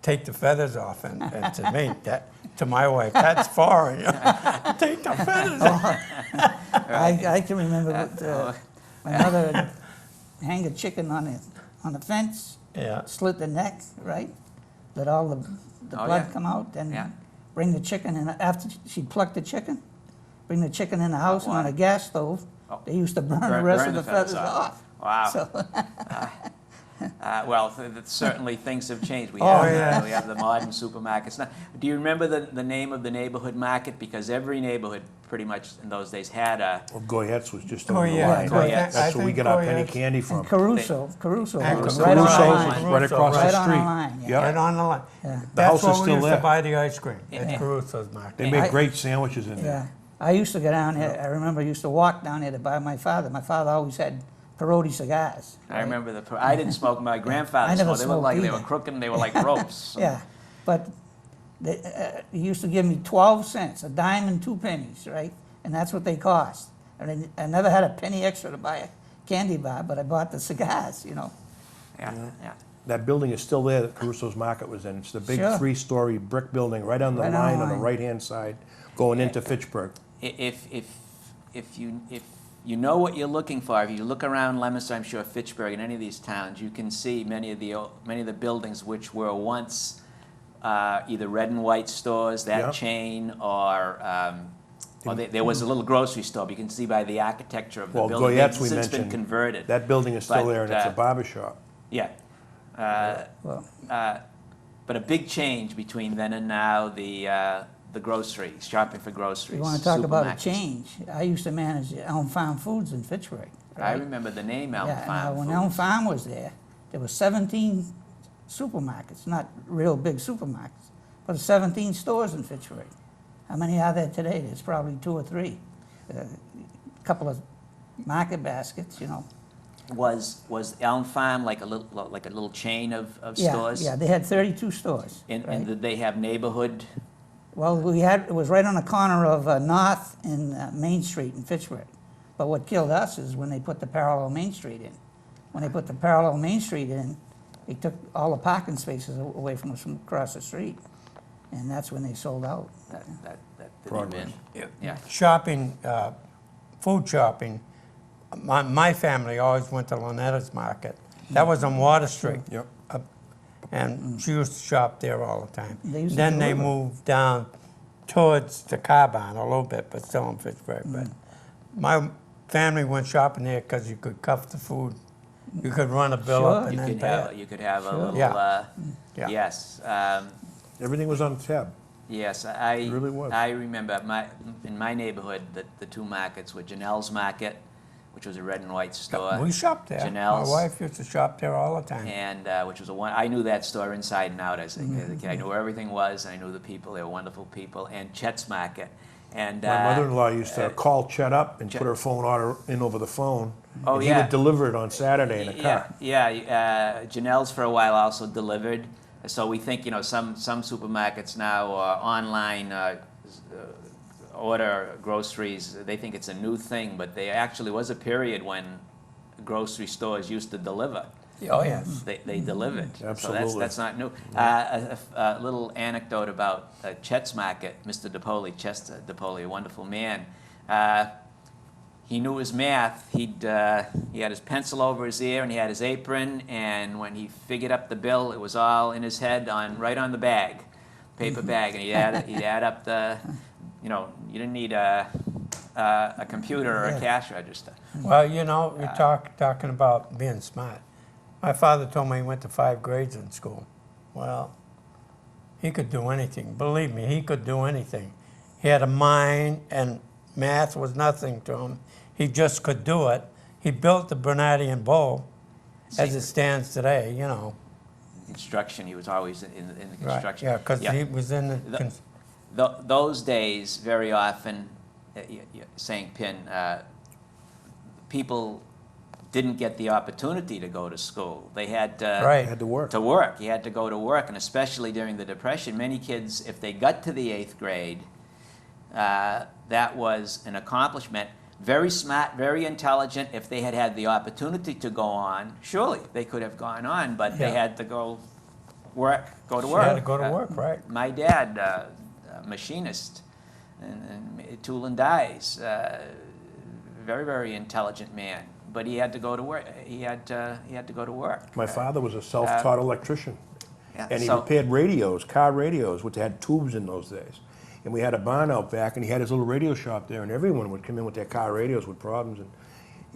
take the feathers off." And to me, to my wife, that's foreign. Take the feathers off. I can remember my mother would hang a chicken on the fence, Yeah. slit the neck, right? Let all the Oh, blood yeah. come out, Yeah. and bring the chicken in. After she'd pluck the chicken, bring the chicken in the house and on wow. a gas stove. Oh. They used to burn the rest of the feathers off. off. Wow. So, Well, certainly things have changed. We Oh, have yeah. we have the modern supermarkets now. Do you remember the name of the neighborhood market? Because every neighborhood, pretty much in those days, had a. Well, Goyette's was just Oh, over the yeah. line. Goyette's. That's where we think get our penny Goyette's- candy from. and Caruso And was right Caruso's on the Caruso's line. was right across Right the on the street. line, yeah. Yep. Right on the line. Yeah. That's house is where we still used there. to buy the ice cream. Yeah. At Caruso's market. They made great sandwiches in Yeah, there. I used to go down here. I remember I used to walk down here to buy my father. My father always had Perotti cigars. I remember I didn't smoke. My grandfather I never smoked. They looked like they were smoked crooked and they were like ropes. Yeah, but he used to give me 12 cents, a dime and 2 pennies, right? And that's what they cost. And I never had a penny extra to buy a candy bar, but I bought the cigars, you know. Yeah, yeah. That building is still there that Caruso's Market was in. It's the big Sure. 3-story brick building right on the Right on the line on the line. right-hand side, going into Fitchburg. If you know what you're looking for, if you look around Leominster, I'm sure Fitchburg, and any of these towns, you can see many of the buildings which were once either red and white stores, that Yeah. chain, or there was a little grocery store. But you can see by the architecture of the Well, building, Goyette's it's we since been mentioned, converted. that building is still But, there, and it's a barber shop. Yeah. Well, But a big change between then and now, the groceries, shopping for groceries. you want to talk about a supermarkets. change? I used to manage Elm Farm Foods in Fitchburg. I right? remember the name Elm Yeah, Farm when Foods. Elm Farm was there were 17 supermarkets, not real big supermarkets, but 17 stores in Fitchburg. How many are there today? There's probably 2 or 3. A couple of market baskets, you know. Was Elm Farm like a little chain of Yeah, stores? yeah, they had 32 stores. And right? did they have neighborhood? Well, it was right on the corner of North and Main Street in Fitchburg. But what killed us is when they put the parallel Main Street in. When they put the parallel Main Street in, they took all the parking spaces away from us from across the street. And that's when they sold out. That didn't Progress. win. Yeah. Shopping, food shopping, my family always went to Lonetta's Market. That was on Water Street. Yep. And she used to shop there all the time. They used to Then they deliver. moved down towards the car barn a little bit, but still in Fitchburg. But my family went shopping there because you could cuff the food. You could run a bill up Sure. and You then could pay have it. you could have a Sure. little. Yeah. Yeah. Yes. Everything was on tab. Yes, It really was. I remember in my neighborhood the 2 markets were Janelle's Market, which was a red and white store. We shopped there. Janelle's. My wife used to shop there all the time. And which was I knew that store inside and out as a kid. I knew where everything was. I knew the people. They were wonderful people. And Chet's Market. And My mother-in-law used to call Chet up and Chet- put her phone order in over the phone. Oh, and he yeah. would deliver it on Saturday in a car. Janelle's for a while also delivered. So we think some supermarkets now online order groceries. They think it's a new thing, but there actually was a period when grocery stores used to deliver. Oh, yes. They delivered. Absolutely. So that's not new. A little anecdote about Chet's Market, Mr. DePoli, Chester DePoli, a wonderful man. He knew his math. He had his pencil over his ear and he had his apron. And when he figured up the bill, it was all in his head right on the bag, paper bag. And he'd add up the, you didn't need a computer or a cash register. Well, you're talking about being smart. My father told me he went to 5 grades in school. Well, he could do anything. Believe me, he could do anything. He had a mind, and math was nothing to him. He just could do it. He built the Bernardian Bowl as it stands today, Construction, he was always in the Right, construction. yeah, because he was in the... Those days, very often, saying Pin, people didn't get the opportunity to go to school. They had Right. Had to work. to work. You had to go to work, and especially during the Depression, many kids, if they got to the 8th grade, that was an accomplishment. Very smart, very intelligent. If they had had the opportunity to go on, surely they could have gone on, but they Yeah. had to go to work. She had to go to work, right. My dad, a machinist, and tool and dies, very, very intelligent man. But he had to go to work. He had to go to work. My father was a self-taught electrician. Yeah, And he so- repaired radios, car radios, which had tubes in those days. And we had a barn out back, and he had his little radio shop there, and everyone would come in with their car radios with problems. And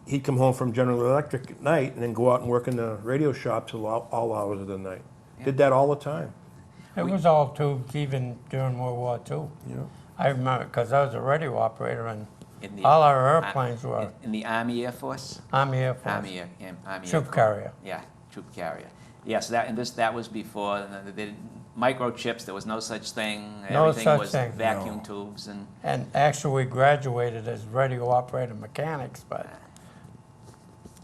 he'd come home from General Electric at night and then go out and work in the radio shop till all hours of the night. Did that all the time. It was all tubes, even during World War II. Yeah. I remember, because I was a radio operator, and In the- all our airplanes were in the Army Air Force. Army Air Force. Army Air Troop Force. carrier. Yeah, troop carrier. Yes, that was before the microchips. There was no such thing. No Everything such was thing. vacuum tubes and. And actually, we graduated as radio operator mechanics, but,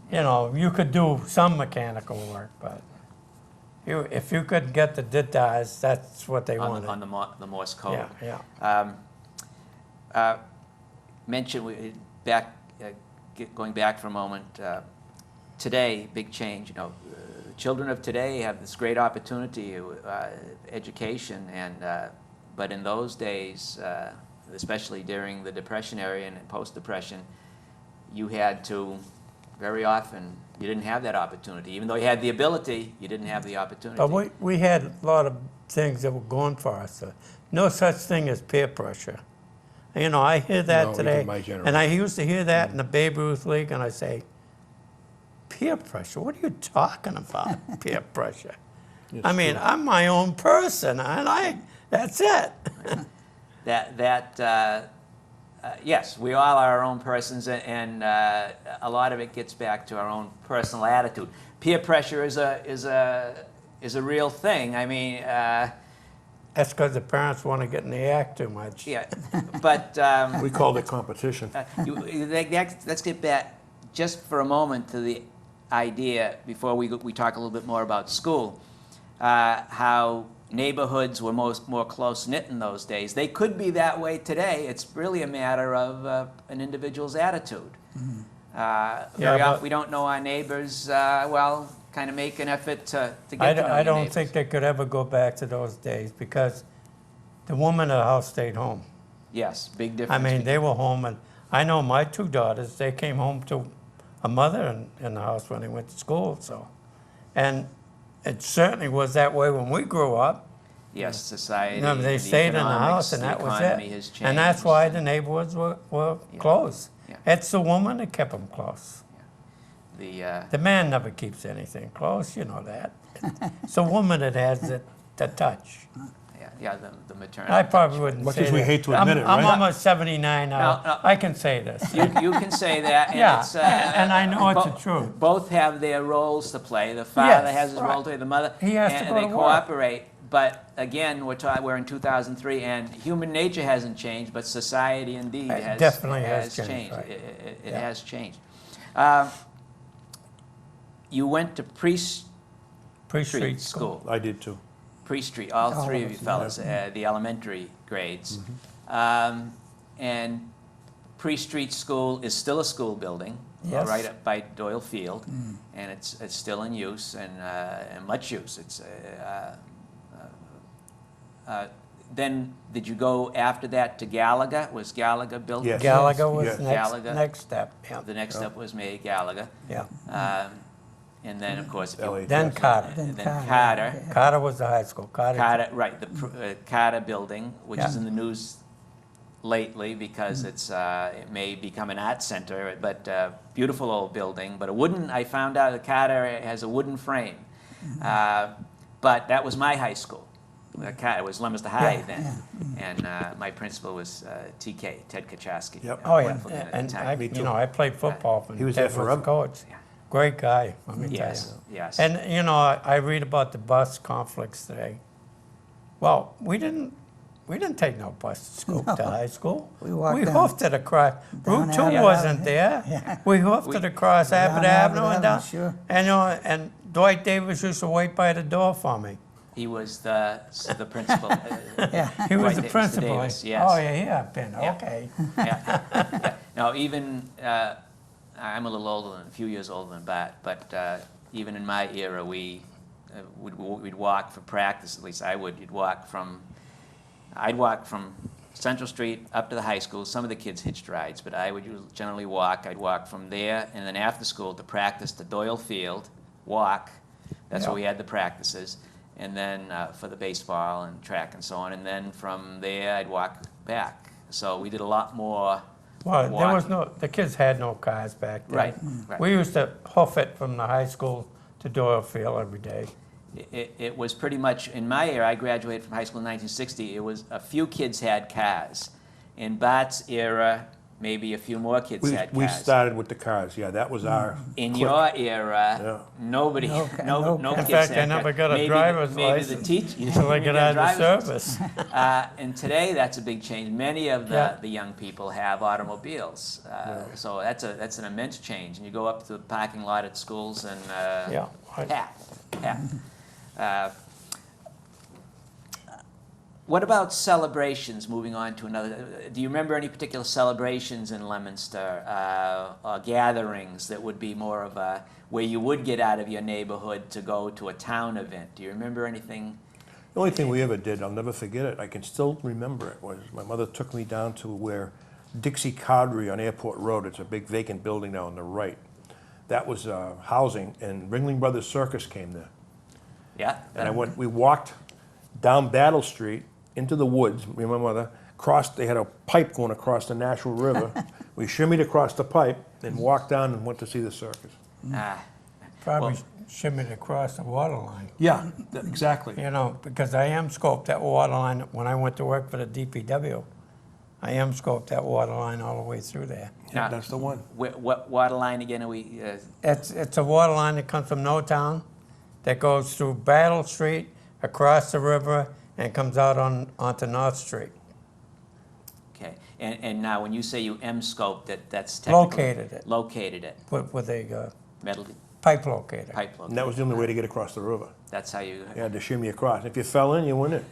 you could do some mechanical work, but if you could get the dittas, that's what they wanted. On the Morse code. Yeah. Mention going back for a moment. Today, big change. Children of today have this great opportunity, education, but in those days, especially during the Depression era and post-Depression, you had to, very often, you didn't have that opportunity. Even though you had the ability, you didn't have the opportunity. But we had a lot of things that were going for us. No such thing as peer pressure. You know, I hear that No, today, even my generation. and I used to hear that in the Babe Ruth League, and I say, peer pressure? What are you talking about, peer pressure? It's I mean, true. I'm my own person, and that's it. Yes, we all are our own persons, and a lot of it gets back to our own personal attitude. Peer pressure is a real thing. I mean, That's because the parents want to get in the act too much. yeah, but We called it competition. let's get back just for a moment to the idea before we talk a little bit more about school. How neighborhoods were more close-knit in those days. They could be that way today. It's really a matter of an individual's attitude. Very but- often we don't know our neighbors well, kind of make an effort to get to know I your don't neighbors. think they could ever go back to those days because the woman in the house stayed home. Yes, big I difference. mean, they were home, and I know my two daughters, they came home to a mother in the house when they went to school, so. And it certainly was that way when we grew up. Yes, society. You know, they the stayed in the economics, house, and the that was economy it. has changed. And that's why the neighborhoods were Yeah. close. Yeah. It's the woman that kept them close. the The man never keeps anything close, you know that. It's the woman that has the touch. the maternal. I probably wouldn't Much say as we that. hate to admit it, I'm right? almost 79 now. No. I can say this. You can say that, and Yeah, it's, and I know it's the truth. Both have their roles to play. The father Yes, has his role right. to play, the mother, He has to and go they to work. cooperate. But again, we're in 2003, and human nature hasn't changed, but society indeed It has definitely has changed, right. It Yeah. has changed. You went to Pre-street Pre-Street school. school. I did too. Pre-Street, all All three of of you us, fellas, the elementary grades. And Pre-Street School is still a school building, Yes. right up by Doyle Field, and it's still in use and much use. Then, did you go after that to Gallagher? Was Gallagher built? Yes. Gallagher was Yes. Gallagher. next step. Yeah. The next step was made Gallagher. Yeah. And then, of course, if you- LA. Then Carter. and then Carter, Carter. yeah. Carter was the high school. Carter, right, the Carter building, which is Yeah. in the news lately because it may become an art center, but beautiful old building. But I found out that Carter has a wooden frame. But that was my high school. It was Leominster High Yeah, then. And my principal was TK, Ted Kaczowski. Yep. Oh, yeah. wonderful man at the And time. I, Me you too. know, I played football for He was there forever. coach. Yeah. Great guy, let me tell Yes, you. yes. And, you know, I read about the bus conflicts today. Well, we didn't take no bus to school, to high school. We walked down- hoofed it across. down Route 2 Abbott wasn't Avenue. there. Yeah. We hoofed it across Abbott Down Avenue Abbott and down. Avenue, sure. And, you know, and Dwight Davis used to wait by the door for me. He was the principal. Yeah. He was Dwight the Davis, principal. Davis, yes. Oh, yeah, yeah, Ben, Yeah. okay. Yeah. No, even, I'm a little older than, a few years older than Bart, but even in my era, we'd walk for practice, at least I would. I'd walk from Central Street up to the high school. Some of the kids hitched rides, but I would generally walk. I'd walk from there, and then after school to practice to Doyle Field, walk. That's where we had the practices. And then for the baseball and track and so on. And then from there, I'd walk back. So we did a lot more Well, there was walking. the kids had no cars back then. Right, right. We used to hoof it from the high school to Doyle Field every day. It was pretty much, in my era, I graduated from high school in 1960, it was a few kids had cars. In Bart's era, maybe a few more kids had cars. We started with the cars, yeah, that was our. In clique. your era, Yeah. nobody, No no cars. kids In fact, had I never cars. got a Maybe driver's maybe license the teacher until I got out of service. And today, that's a big change. Many of Yeah. the young people have automobiles, so that's an immense change. And you go up to the parking lot at schools and Yeah, right. packed. What about celebrations? Moving on to another. Do you remember any particular celebrations in Leominster or gatherings that would be more of a where you would get out of your neighborhood to go to a town event? Do you remember anything? The only thing we ever did, I'll never forget it, I can still remember it, was my mother took me down to where Dixie Cowdery on Airport Road. It's a big vacant building now on the right. That was housing, and Ringling Brothers Circus came there. Yeah? And we walked down Battle Street into the woods, me and my mother, they had a pipe going across the Nashua River. We shimmied across the pipe and walked down and went to see the circus. Ah, Probably shimmied across the water line. Yeah, exactly. You know, because I am scoped that water line when I went to work for the DPW. I am scoped that water line all the way through there. Yeah, that's the one. what water line again are we? It's a water line that comes from Town that goes through Battle Street, across the river, and comes out onto North Street. Okay. And now when you say you M-scoped it, that's technically... Located it. Located it. With a Metal pipe locator. pipe located. And that was the only way to get across the river. That's how you... You had to shimmy across. If you fell in, you went in.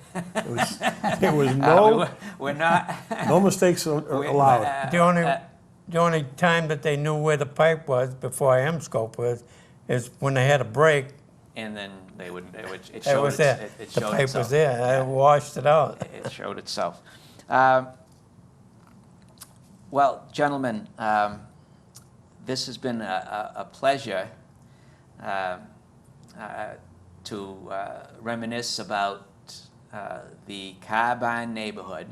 There was no we're not... no mistakes allowed. The only time that they knew where the pipe was before I M-scope was is when they had a break. and then it It showed was there. It The showed pipe itself. was there. I washed it out. It showed itself. Well, gentlemen, this has been a pleasure to reminisce about the Carbine neighborhood,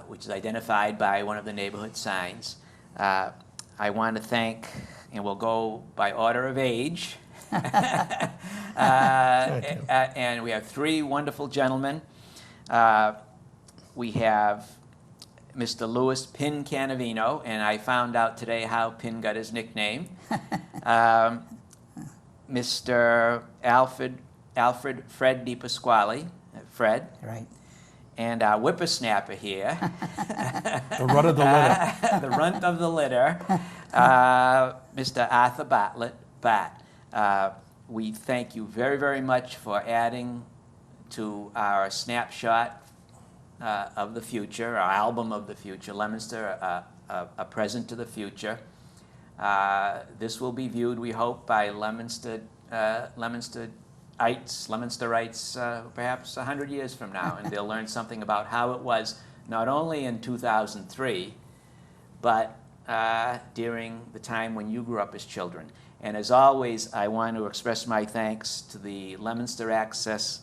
which is identified by one of the neighborhood signs. I want to thank, and we'll go by order of age, and we have three wonderful gentlemen. We have Mr. Louis Pin Canavino, and I found out today how Pin got his nickname. Mr. Alfred Fred DiPasquale, Fred, Right. and our whippersnapper here, The run of the litter. the runt of the litter, Mr. Arthur Bartlett, Bat. We thank you very, very much for adding to our snapshot of the future, our album of the future, Leominster, a present to the future. This will be viewed, we hope, by Leominsterites perhaps 100 years from now, and they'll learn something about how it was not only in 2003, but during the time when you grew up as children. And as always, I want to express my thanks to the Leominster Access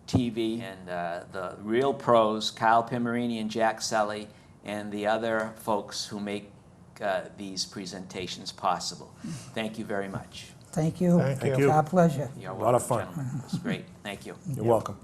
TV and the real pros, Kyle Pimarini and Jack Selly, and the other folks who make these presentations possible. Thank you very much. Thank you. Thank you. It's our pleasure. You're A lot of welcome, fun. gentlemen. It's great. Thank you. You're welcome.